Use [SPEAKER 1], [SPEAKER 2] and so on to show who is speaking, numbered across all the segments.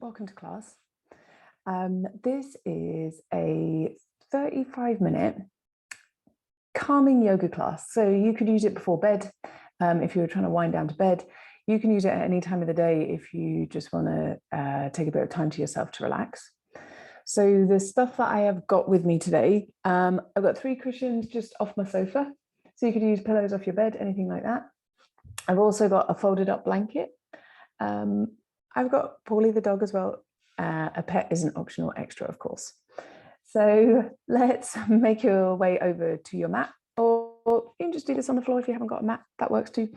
[SPEAKER 1] Welcome to class. This is a 35-minute calming yoga class. So you could use it before bed if you were trying to wind down to bed. You can use it at any time of the day if you just want to take a bit of time to yourself to relax. So the stuff that I have got with me today, I've got 3 cushions just off my sofa. So you could use pillows off your bed, anything like that. I've also got a folded up blanket. I've got Paulie the dog as well. A pet is an optional extra, of course. So let's make your way over to your mat, or you can just do this on the floor if you haven't got a mat. That works too.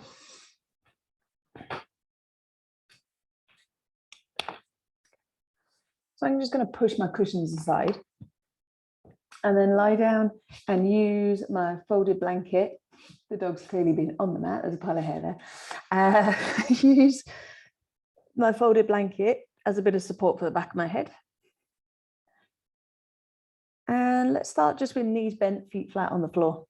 [SPEAKER 1] So I'm just going to push my cushions aside and then lie down and use my folded blanket. The dog's clearly been on the mat. There's a pile of hair there. Use my folded blanket as a bit of support for the back of my head. And let's start just with knees bent, feet flat on the floor.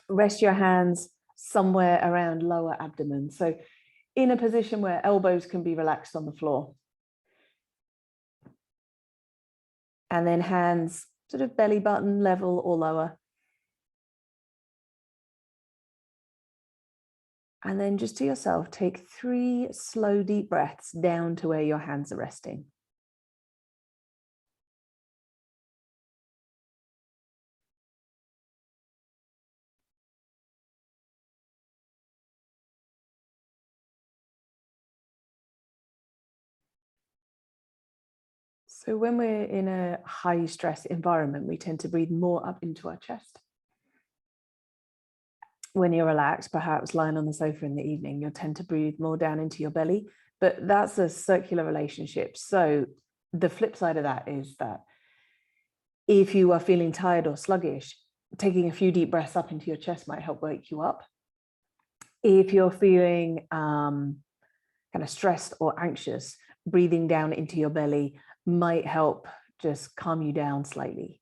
[SPEAKER 1] Rest your hands somewhere around lower abdomen. So in a position where elbows can be relaxed on the floor. And then hands sort of belly button level or lower. And then just to yourself, take 3 slow, deep breaths down to where your hands are resting. So when we're in a high stress environment, we tend to breathe more up into our chest. When you're relaxed, perhaps lying on the sofa in the evening, you'll tend to breathe more down into your belly, but that's a circular relationship. So the flip side of that is that if you are feeling tired or sluggish, taking a few deep breaths up into your chest might help wake you up. If you're feeling kind of stressed or anxious, breathing down into your belly might help just calm you down slightly.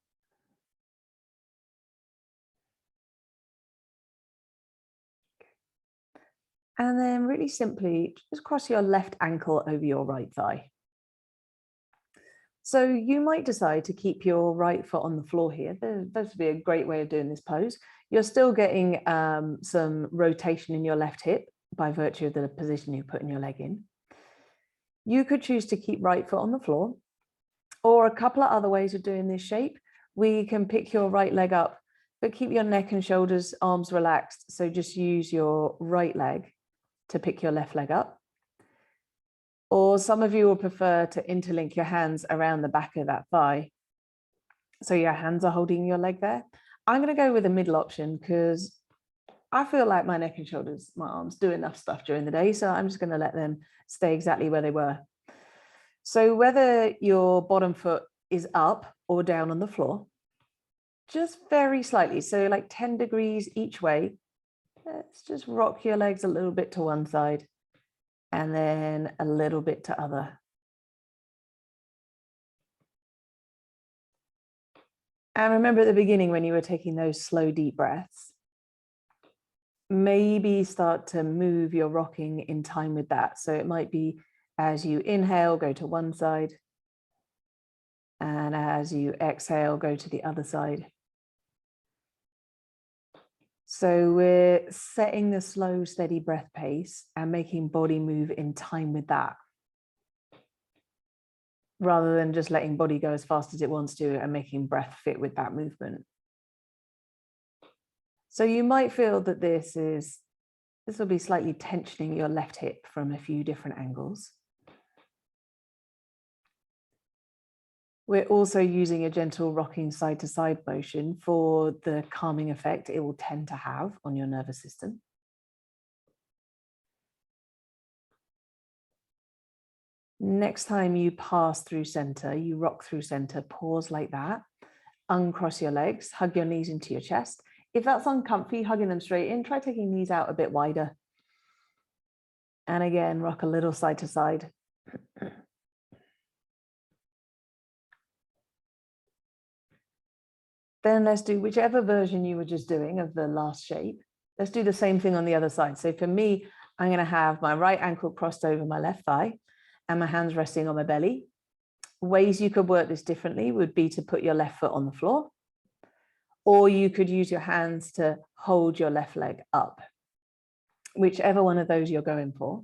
[SPEAKER 1] And then really simply, just cross your left ankle over your right thigh. So you might decide to keep your right foot on the floor here. That would be a great way of doing this pose. You're still getting some rotation in your left hip by virtue of the position you're putting your leg in. You could choose to keep right foot on the floor, or a couple of other ways of doing this shape. We can pick your right leg up, but keep your neck and shoulders, arms relaxed. So just use your right leg to pick your left leg up. Or some of you will prefer to interlink your hands around the back of that thigh. So your hands are holding your leg there. I'm going to go with the middle option because I feel like my neck and shoulders, my arms do enough stuff during the day. So I'm just going to let them stay exactly where they were. So whether your bottom foot is up or down on the floor, just very slightly, so like 10 degrees each way, let's just rock your legs a little bit to one side and then a little bit to other. And remember at the beginning when you were taking those slow, deep breaths, maybe start to move your rocking in time with that. So it might be as you inhale, go to one side. And as you exhale, go to the other side. So we're setting the slow, steady breath pace and making body move in time with that, rather than just letting body go as fast as it wants to and making breath fit with that movement. So you might feel that this will be slightly tensioning your left hip from a few different angles. We're also using a gentle rocking side to side motion for the calming effect it will tend to have on your nervous system. Next time you pass through center, you rock through center, pause like that, uncross your legs, hug your knees into your chest. If that's uncomfy, hugging them straight in, try taking knees out a bit wider. And again, rock a little side to side. Then let's do whichever version you were just doing of the last shape. Let's do the same thing on the other side. So for me, I'm going to have my right ankle crossed over my left thigh, and my hands resting on my belly. Ways you could work this differently would be to put your left foot on the floor, or you could use your hands to hold your left leg up. Whichever one of those you're going for.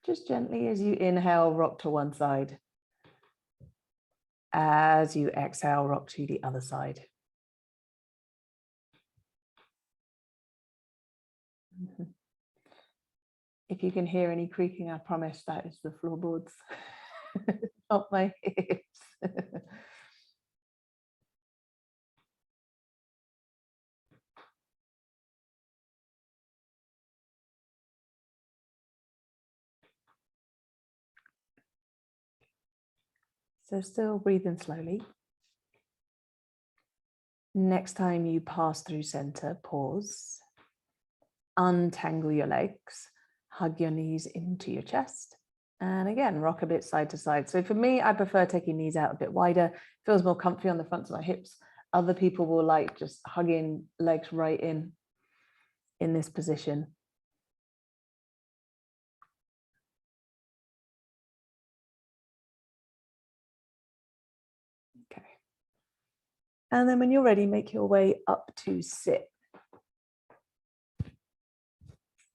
[SPEAKER 1] Just gently as you inhale, rock to one side. As you exhale, rock to the other side. If you can hear any creaking, I promise that is the floorboards, not my hips. So still breathing slowly. Next time you pass through center, pause. Untangle your legs, hug your knees into your chest. And again, rock a bit side to side. So for me, I prefer taking knees out a bit wider. Feels more comfy on the fronts of my hips. Other people will like just hugging legs right in this position. Okay. And then when you're ready, make your way up to sit.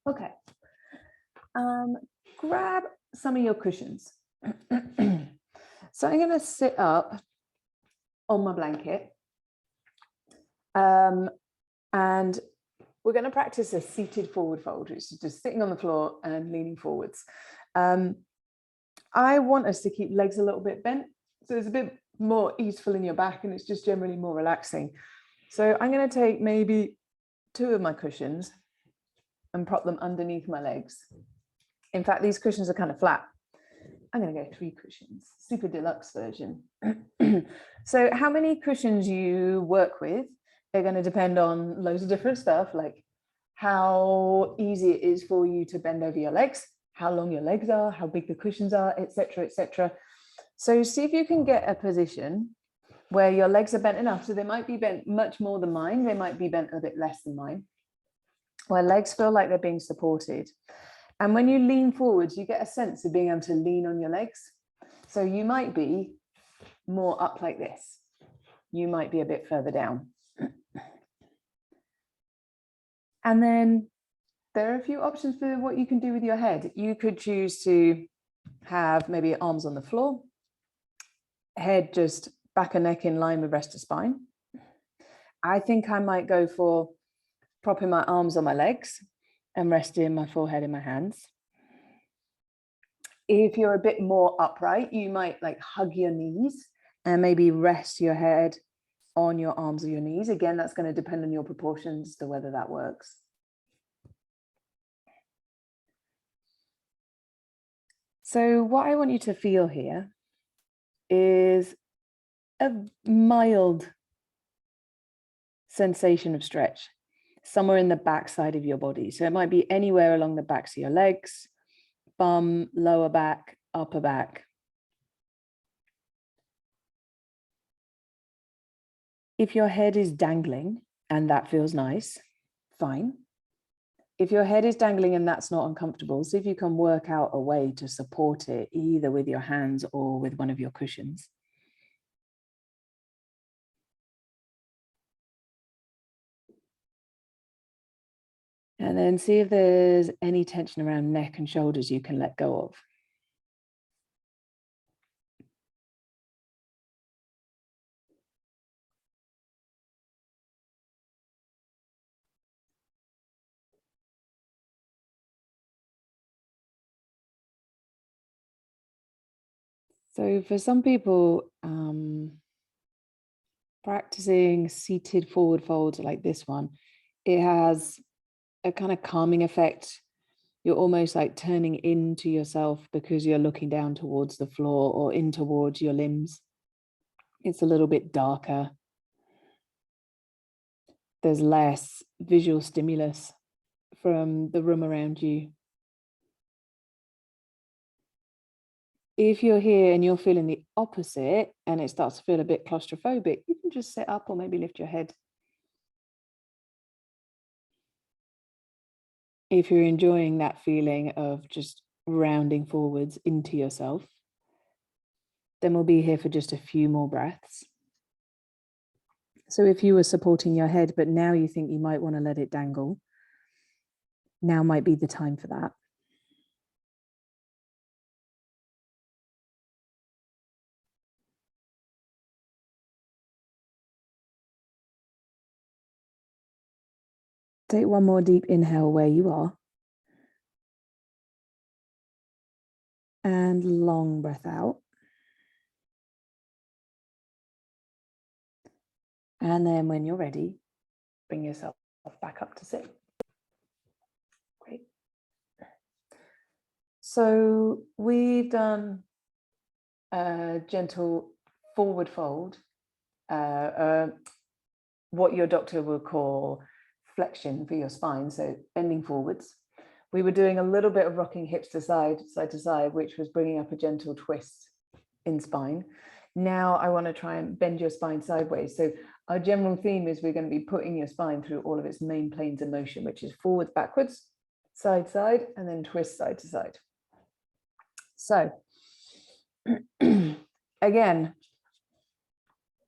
[SPEAKER 1] Okay. Grab some of your cushions. So I'm going to sit up on my blanket. And we're going to practice a seated forward fold, which is just sitting on the floor and leaning forwards. I want us to keep legs a little bit bent, so it's a bit more easeful in your back and it's just generally more relaxing. So I'm going to take maybe 2 of my cushions and prop them underneath my legs. In fact, these cushions are kind of flat. I'm going to go 3 cushions, super deluxe version. So how many cushions you work with are going to depend on loads of different stuff, like how easy it is for you to bend over your legs, how long your legs are, how big the cushions are, etc., etc. So see if you can get a position where your legs are bent enough. So they might be bent much more than mine. They might be bent a bit less than mine, where legs feel like they're being supported. And when you lean forwards, you get a sense of being able to lean on your legs. So you might be more up like this. You might be a bit further down. And then there are a few options for what you can do with your head. You could choose to have maybe arms on the floor, head just back and neck in line with rest of spine. I think I might go for propping my arms on my legs and resting my forehead in my hands. If you're a bit more upright, you might like hug your knees and maybe rest your head on your arms or your knees. Again, that's going to depend on your proportions as to whether that works. So what I want you to feel here is a mild sensation of stretch somewhere in the back side of your body. So it might be anywhere along the backs of your legs, bum, lower back, upper back. If your head is dangling and that feels nice, fine. If your head is dangling and that's not uncomfortable, see if you can work out a way to support it, either with your hands or with one of your cushions. And then see if there's any tension around neck and shoulders you can let go of. So for some people, practicing seated forward folds like this one, it has a kind of calming effect. You're almost like turning into yourself because you're looking down towards the floor or in towards your limbs. It's a little bit darker. There's less visual stimulus from the room around you. If you're here and you're feeling the opposite and it starts to feel a bit claustrophobic, you can just sit up or maybe lift your head. If you're enjoying that feeling of just rounding forwards into yourself. Then we'll be here for just a few more breaths. So if you were supporting your head, but now you think you might want to let it dangle, now might be the time for that. Take one more deep inhale where you are. And long breath out. And then when you're ready, bring yourself back up to sit. Great. So we've done a gentle forward fold, what your doctor will call flexion for your spine, so bending forwards. We were doing a little bit of rocking hips to side to side, which was bringing up a gentle twist in spine. Now I want to try and bend your spine sideways. So our general theme is we're going to be putting your spine through all of its main planes of motion, which is forwards, backwards, side, side, and then twist side to side. So again,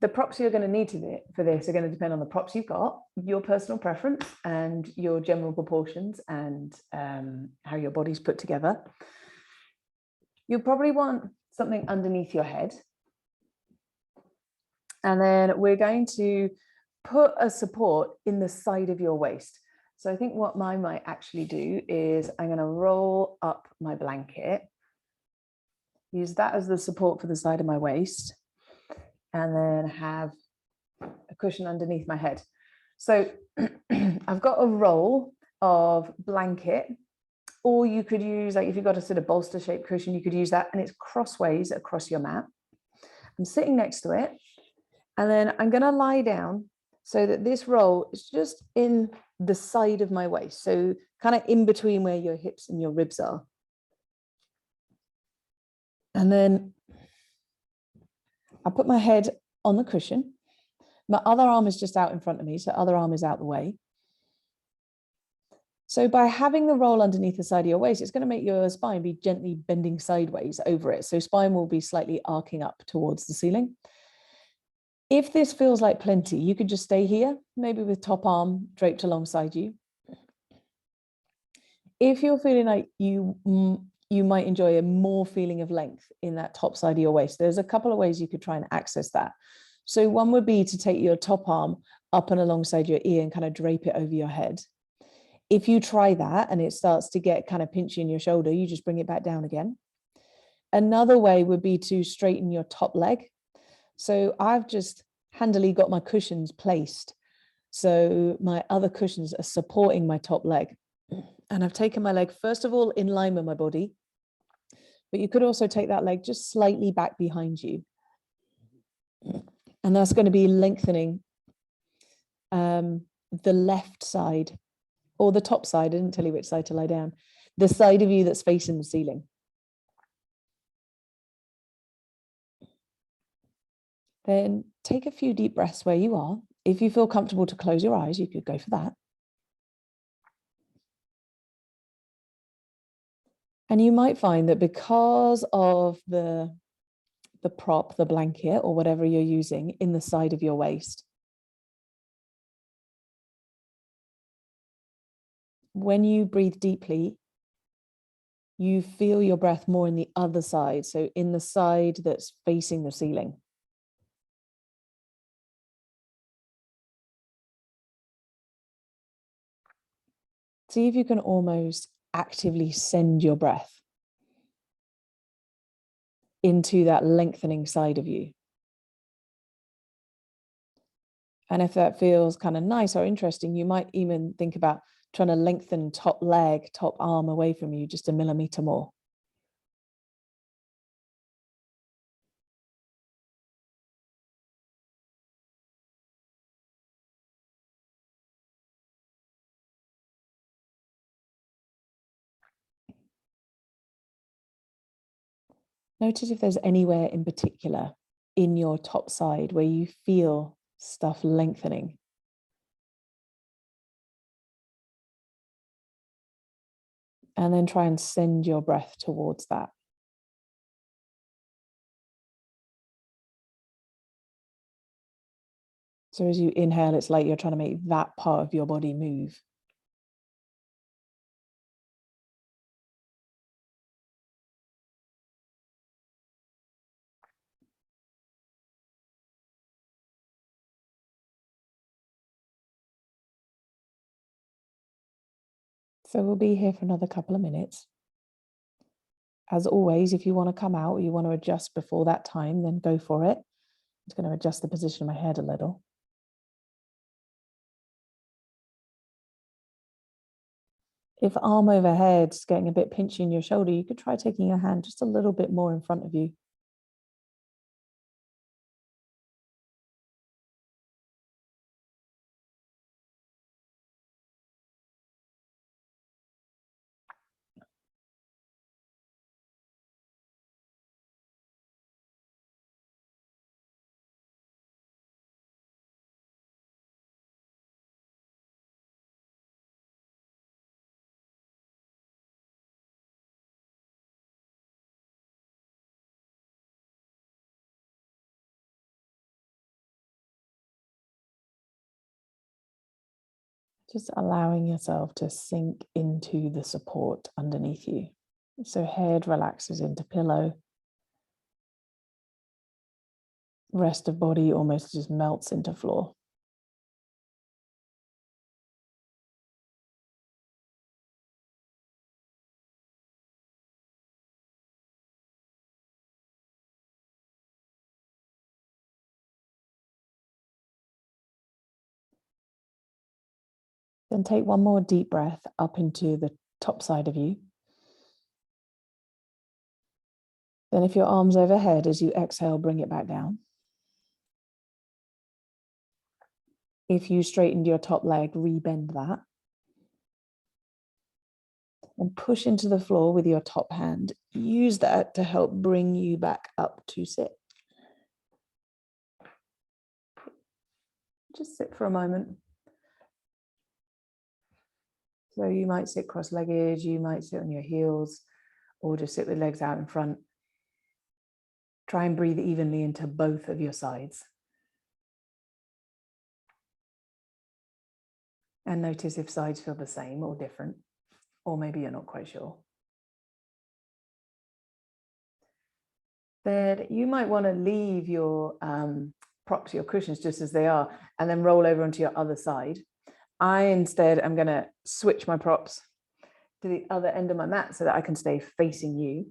[SPEAKER 1] the props you're going to need for this are going to depend on the props you've got, your personal preference and your general proportions and how your body's put together. You'll probably want something underneath your head. And then we're going to put a support in the side of your waist. So I think what I might actually do is I'm going to roll up my blanket, use that as the support for the side of my waist, and then have a cushion underneath my head. So I've got a roll of blanket, or you could use, like if you've got a sort of bolster shaped cushion, you could use that, and it's crossways across your mat. I'm sitting next to it, and then I'm going to lie down so that this roll is just in the side of my waist, so kind of in between where your hips and your ribs are. And then I put my head on the cushion. My other arm is just out in front of me, so other arm is out the way. So by having the roll underneath the side of your waist, it's going to make your spine be gently bending sideways over it. So spine will be slightly arcing up towards the ceiling. If this feels like plenty, you could just stay here, maybe with top arm draped alongside you. If you're feeling like you might enjoy a more feeling of length in that top side of your waist, there's a couple of ways you could try and access that. So one would be to take your top arm up and alongside your ear and kind of drape it over your head. If you try that and it starts to get kind of pinchy in your shoulder, you just bring it back down again. Another way would be to straighten your top leg. So I've just handily got my cushions placed. So my other cushions are supporting my top leg. And I've taken my leg, first of all, in line with my body. But you could also take that leg just slightly back behind you. And that's going to be lengthening the left side, or the top side. I didn't tell you which side to lie down. The side of you that's facing the ceiling. Then take a few deep breaths where you are. If you feel comfortable to close your eyes, you could go for that. And you might find that because of the prop, the blanket, or whatever you're using in the side of your waist, when you breathe deeply, you feel your breath more in the other side, so in the side that's facing the ceiling. See if you can almost actively send your breath into that lengthening side of you. And if that feels kind of nice or interesting, you might even think about trying to lengthen top leg, top arm away from you just a millimeter more. Notice if there's anywhere in particular in your top side where you feel stuff lengthening. And then try and send your breath towards that. So as you inhale, it's like you're trying to make that part of your body move. So we'll be here for another couple of minutes. As always, if you want to come out or you want to adjust before that time, then go for it. I'm just going to adjust the position of my head a little. If arm overhead is getting a bit pinchy in your shoulder, you could try taking your hand just a little bit more in front of you. Just allowing yourself to sink into the support underneath you. So head relaxes into pillow. Rest of body almost just melts into floor. Then take one more deep breath up into the top side of you. Then if your arm's overhead, as you exhale, bring it back down. If you straightened your top leg, rebend that. And push into the floor with your top hand. Use that to help bring you back up to sit. Just sit for a moment. So you might sit cross-legged, you might sit on your heels, or just sit with legs out in front. Try and breathe evenly into both of your sides. And notice if sides feel the same or different, or maybe you're not quite sure. Then you might want to leave your props, your cushions just as they are, and then roll over onto your other side. I instead am going to switch my props to the other end of my mat so that I can stay facing you.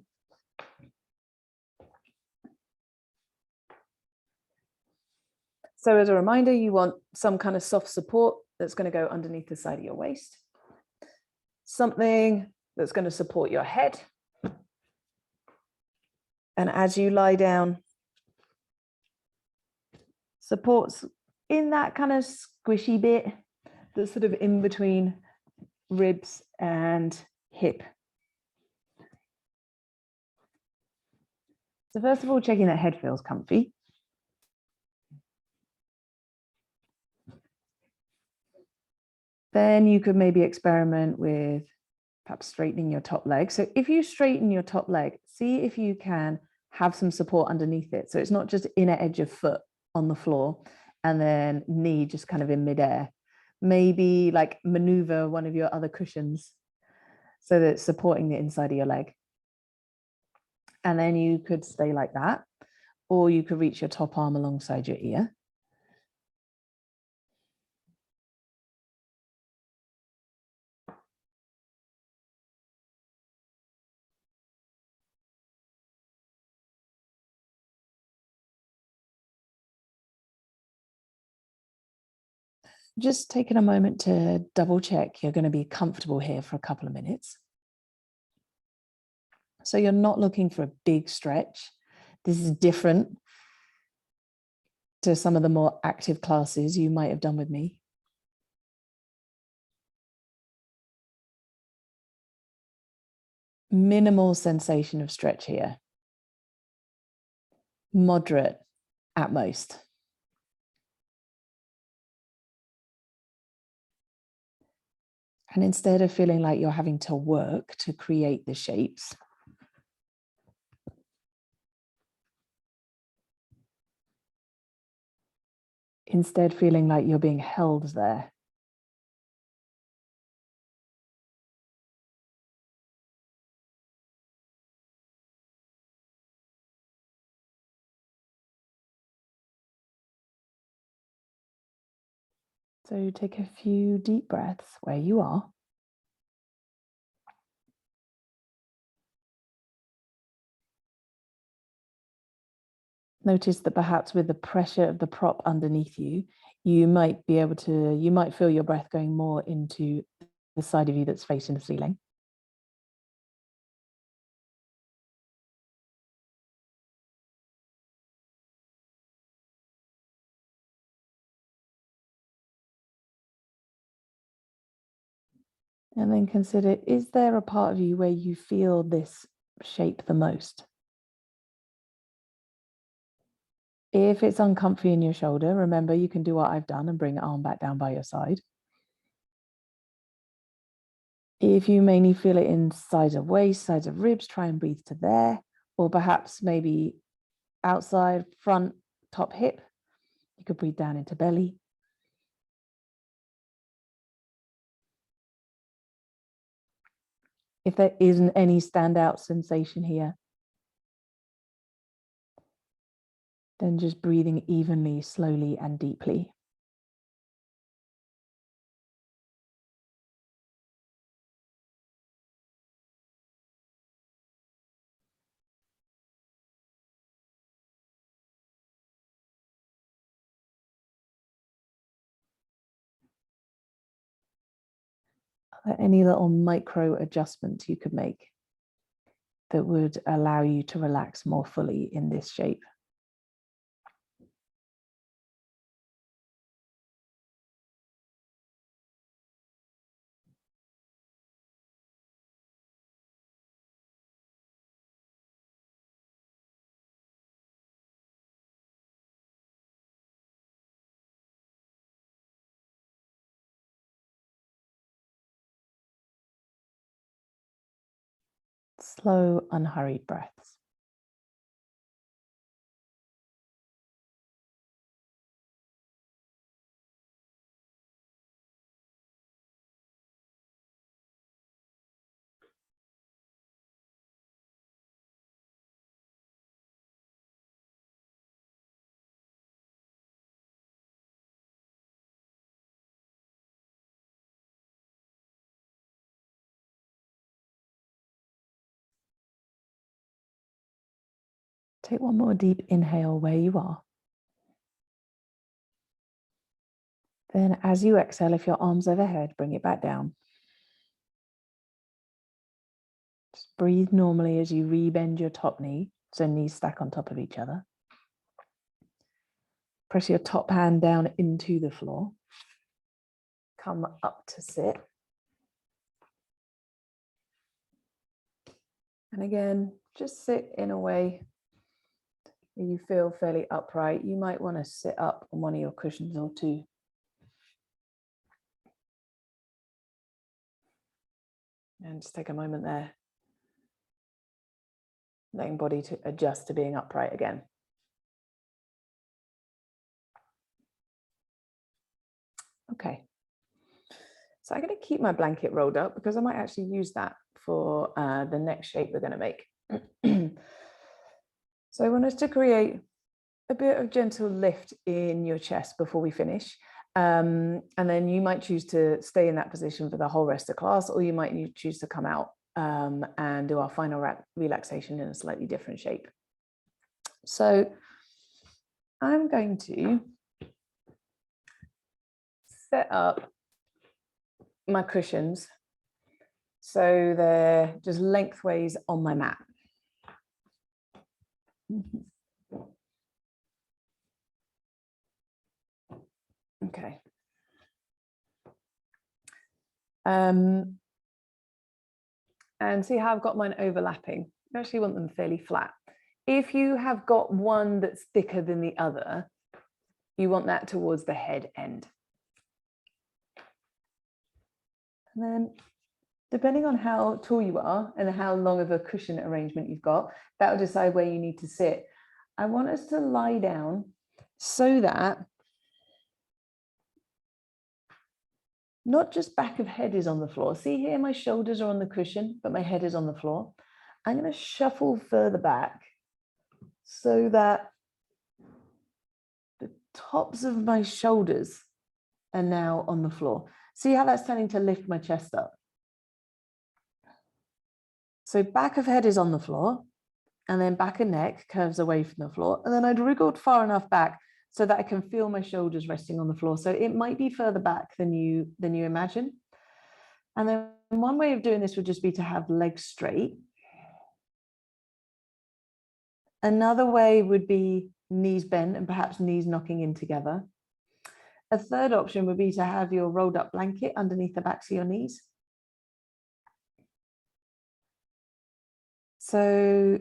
[SPEAKER 1] So as a reminder, you want some kind of soft support that's going to go underneath the side of your waist. Something that's going to support your head. And as you lie down, supports in that kind of squishy bit that's sort of in between ribs and hip. So first of all, checking that head feels comfy. Then you could maybe experiment with perhaps straightening your top leg. So if you straighten your top leg, see if you can have some support underneath it. So it's not just inner edge of foot on the floor and then knee just kind of in midair. Maybe like maneuver one of your other cushions so that it's supporting the inside of your leg. And then you could stay like that, or you could reach your top arm alongside your ear. Just taking a moment to double check you're going to be comfortable here for a couple of minutes. So you're not looking for a big stretch. This is different to some of the more active classes you might have done with me. Minimal sensation of stretch here. Moderate at most. And instead of feeling like you're having to work to create the shapes, instead feeling like you're being held there. So take a few deep breaths where you are. Notice that perhaps with the pressure of the prop underneath you, you might feel your breath going more into the side of you that's facing the ceiling. And then consider, is there a part of you where you feel this shape the most? If it's uncomfy in your shoulder, remember you can do what I've done and bring the arm back down by your side. If you mainly feel it in sides of waist, sides of ribs, try and breathe to there, or perhaps maybe outside, front, top hip. You could breathe down into belly. If there isn't any standout sensation here, then just breathing evenly, slowly, and deeply. Are there any little micro adjustments you could make that would allow you to relax more fully in this shape? Slow, unhurried breaths. Take one more deep inhale where you are. Then as you exhale, if your arm's overhead, bring it back down. Just breathe normally as you rebend your top knee, so knees stack on top of each other. Press your top hand down into the floor. Come up to sit. And again, just sit in a way where you feel fairly upright. You might want to sit up on one of your cushions or two. And just take a moment there, letting body to adjust to being upright again. Okay. So I'm going to keep my blanket rolled up because I might actually use that for the next shape we're going to make. So I want us to create a bit of gentle lift in your chest before we finish. And then you might choose to stay in that position for the whole rest of class, or you might choose to come out and do our final relaxation in a slightly different shape. So I'm going to set up my cushions so they're just lengthways on my mat. Okay. And see how I've got mine overlapping. I actually want them fairly flat. If you have got one that's thicker than the other, you want that towards the head end. And then depending on how tall you are and how long of a cushion arrangement you've got, that will decide where you need to sit. I want us to lie down so that not just back of head is on the floor. See here, my shoulders are on the cushion, but my head is on the floor. I'm going to shuffle further back so that the tops of my shoulders are now on the floor. See how that's starting to lift my chest up? So back of head is on the floor, and then back and neck curves away from the floor. And then I'd wriggled far enough back so that I can feel my shoulders resting on the floor. So it might be further back than you imagine. And then one way of doing this would just be to have legs straight. Another way would be knees bent and perhaps knees knocking in together. A third option would be to have your rolled up blanket underneath the backs of your knees. So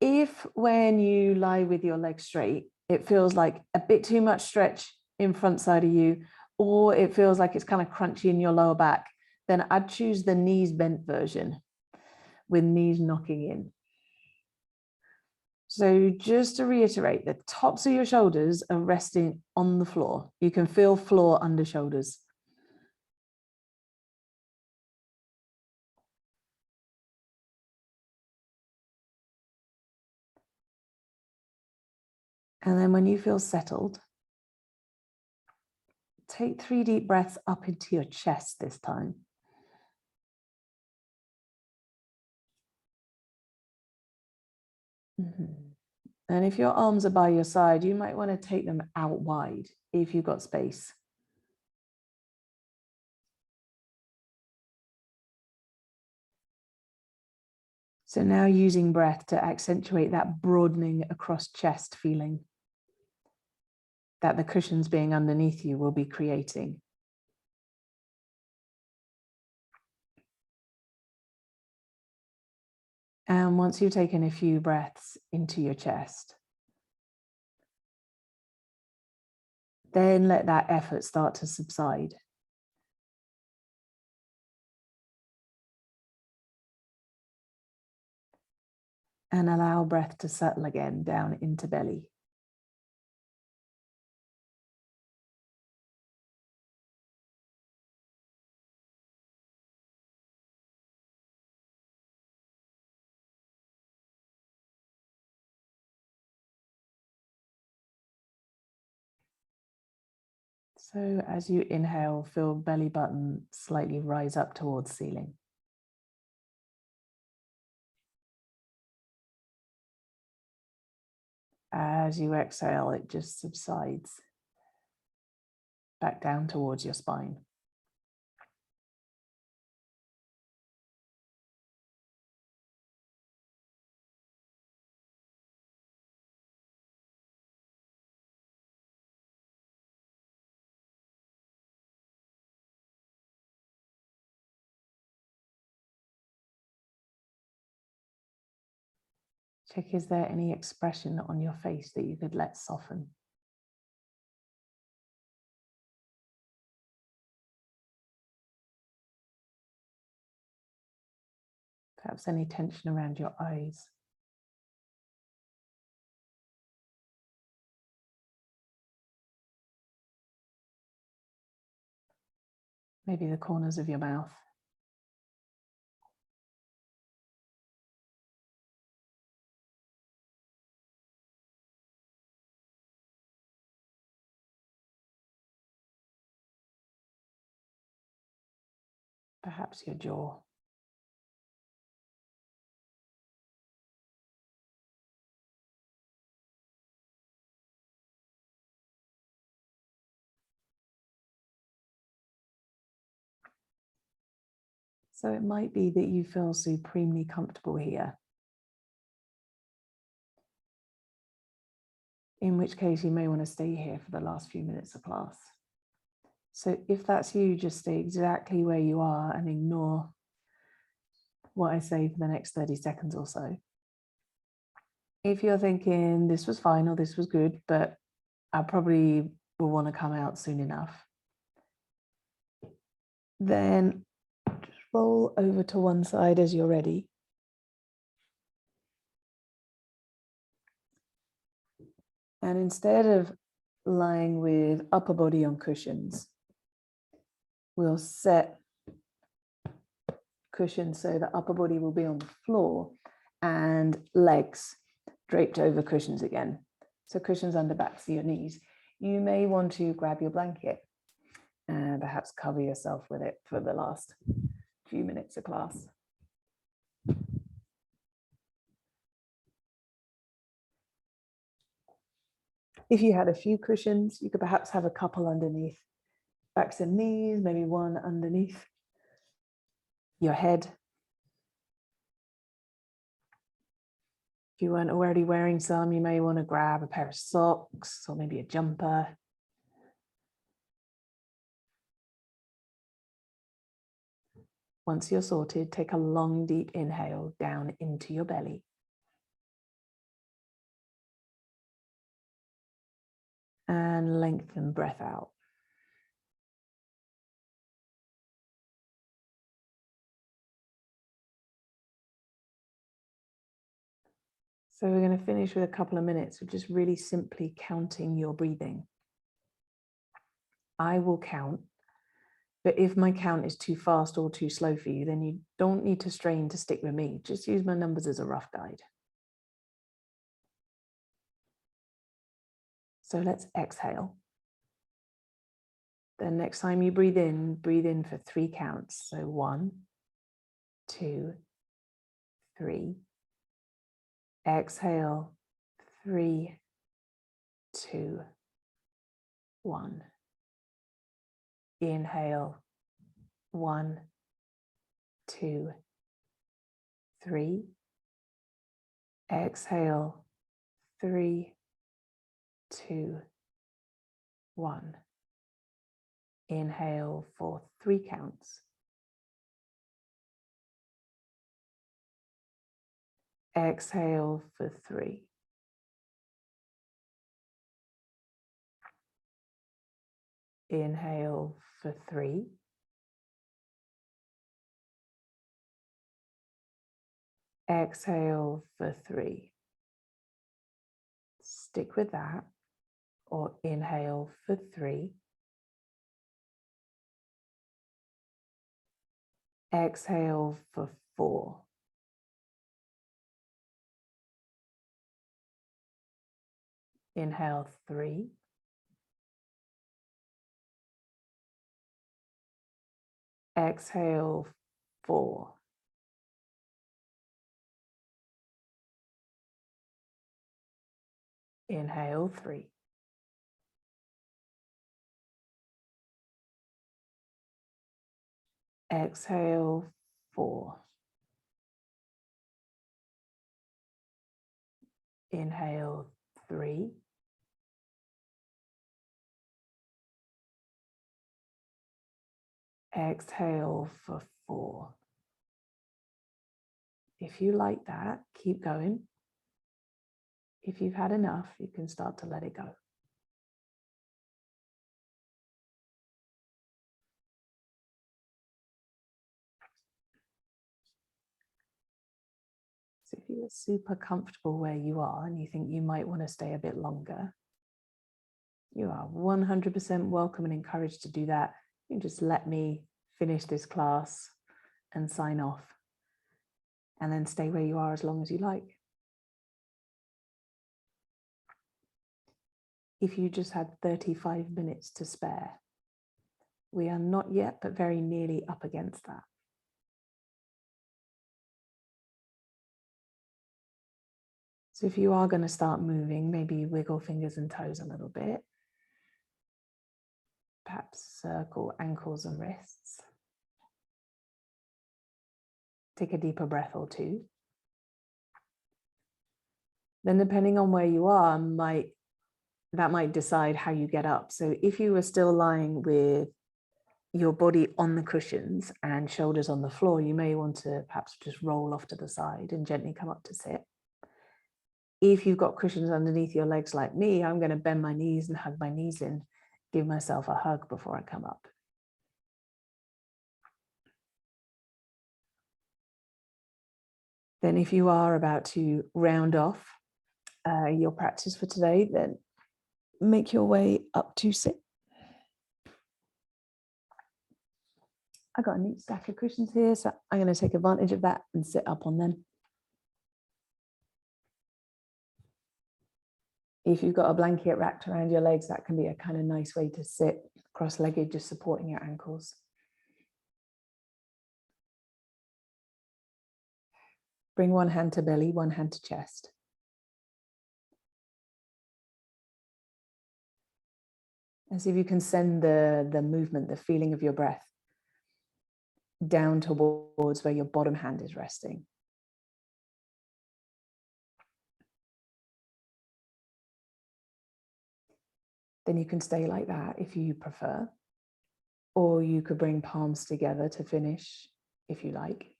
[SPEAKER 1] if when you lie with your legs straight, it feels like a bit too much stretch in front side of you, or it feels like it's kind of crunchy in your lower back, then I'd choose the knees bent version with knees knocking in. So just to reiterate, the tops of your shoulders are resting on the floor. You can feel floor under shoulders. And then when you feel settled, take 3 deep breaths up into your chest this time. And if your arms are by your side, you might want to take them out wide if you've got space. So now using breath to accentuate that broadening across chest feeling that the cushions being underneath you will be creating. And once you've taken a few breaths into your chest, then let that effort start to subside. And allow breath to settle again down into belly. So as you inhale, feel belly button slightly rise up towards ceiling. As you exhale, it just subsides back down towards your spine. Check, is there any expression on your face that you could let soften? Perhaps any tension around your eyes. Maybe the corners of your mouth. Perhaps your jaw. So it might be that you feel supremely comfortable here, in which case you may want to stay here for the last few minutes of class. So if that's you, just stay exactly where you are and ignore what I say for the next 30 seconds or so. If you're thinking this was fine or this was good, but I probably will want to come out soon enough, Then just roll over to one side as you're ready. And instead of lying with upper body on cushions, we'll set cushions so the upper body will be on the floor and legs draped over cushions again. So cushions under backs of your knees. You may want to grab your blanket and perhaps cover yourself with it for the last few minutes of class. If you had a few cushions, you could perhaps have a couple underneath backs and knees, maybe one underneath your head. If you weren't already wearing some, you may want to grab a pair of socks or maybe a jumper. Once you're sorted, take a long, deep inhale down into your belly. And lengthen breath out. So we're going to finish with a couple of minutes of just really simply counting your breathing. I will count, but if my count is too fast or too slow for you, then you don't need to strain to stick with me. Just use my numbers as a rough guide. So let's exhale. Then next time you breathe in for 3 counts. So 1, 2, 3. Exhale, 3, 2, 1. Inhale, 1, 2, 3. Exhale, 3, 2, 1. Inhale for 3 counts. Exhale for 3. Inhale for 3. Exhale for 3. Stick with that. Or inhale for 3. Exhale for 4. Inhale 3. Exhale 4. Inhale 3. Exhale 4. Inhale 3. Exhale for 4. If you like that, keep going. If you've had enough, you can start to let it go. So if you're super comfortable where you are and you think you might want to stay a bit longer, you are 100% welcome and encouraged to do that. You can just let me finish this class and sign off, and then stay where you are as long as you like. If you just had 35 minutes to spare, we are not yet, but very nearly up against that. So if you are going to start moving, maybe wiggle fingers and toes a little bit. Perhaps circle ankles and wrists. Take a deeper breath or two. Then depending on where you are, that might decide how you get up. So if you were still lying with your body on the cushions and shoulders on the floor, you may want to perhaps just roll off to the side and gently come up to sit. If you've got cushions underneath your legs like me, I'm going to bend my knees and hug my knees in, give myself a hug before I come up. Then if you are about to round off your practice for today, then make your way up to sit. I got a neat stack of cushions here, so I'm going to take advantage of that and sit up on them. If you've got a blanket wrapped around your legs, that can be a kind of nice way to sit cross-legged, just supporting your ankles. Bring one hand to belly, one hand to chest. And see if you can send the movement, the feeling of your breath down towards where your bottom hand is resting. Then you can stay like that if you prefer, or you could bring palms together to finish if you like.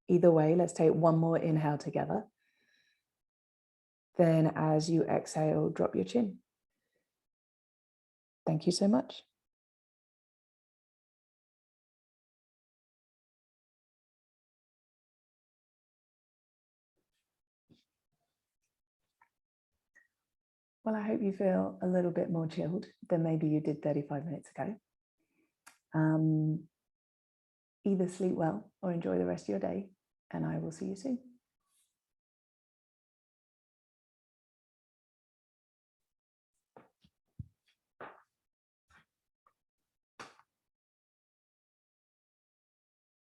[SPEAKER 1] Either way, let's take one more inhale together. Then as you exhale, drop your chin. Thank you so much. Well, I hope you feel a little bit more chilled than maybe you did 35 minutes ago. Either sleep well or enjoy the rest of your day, and I will see you soon.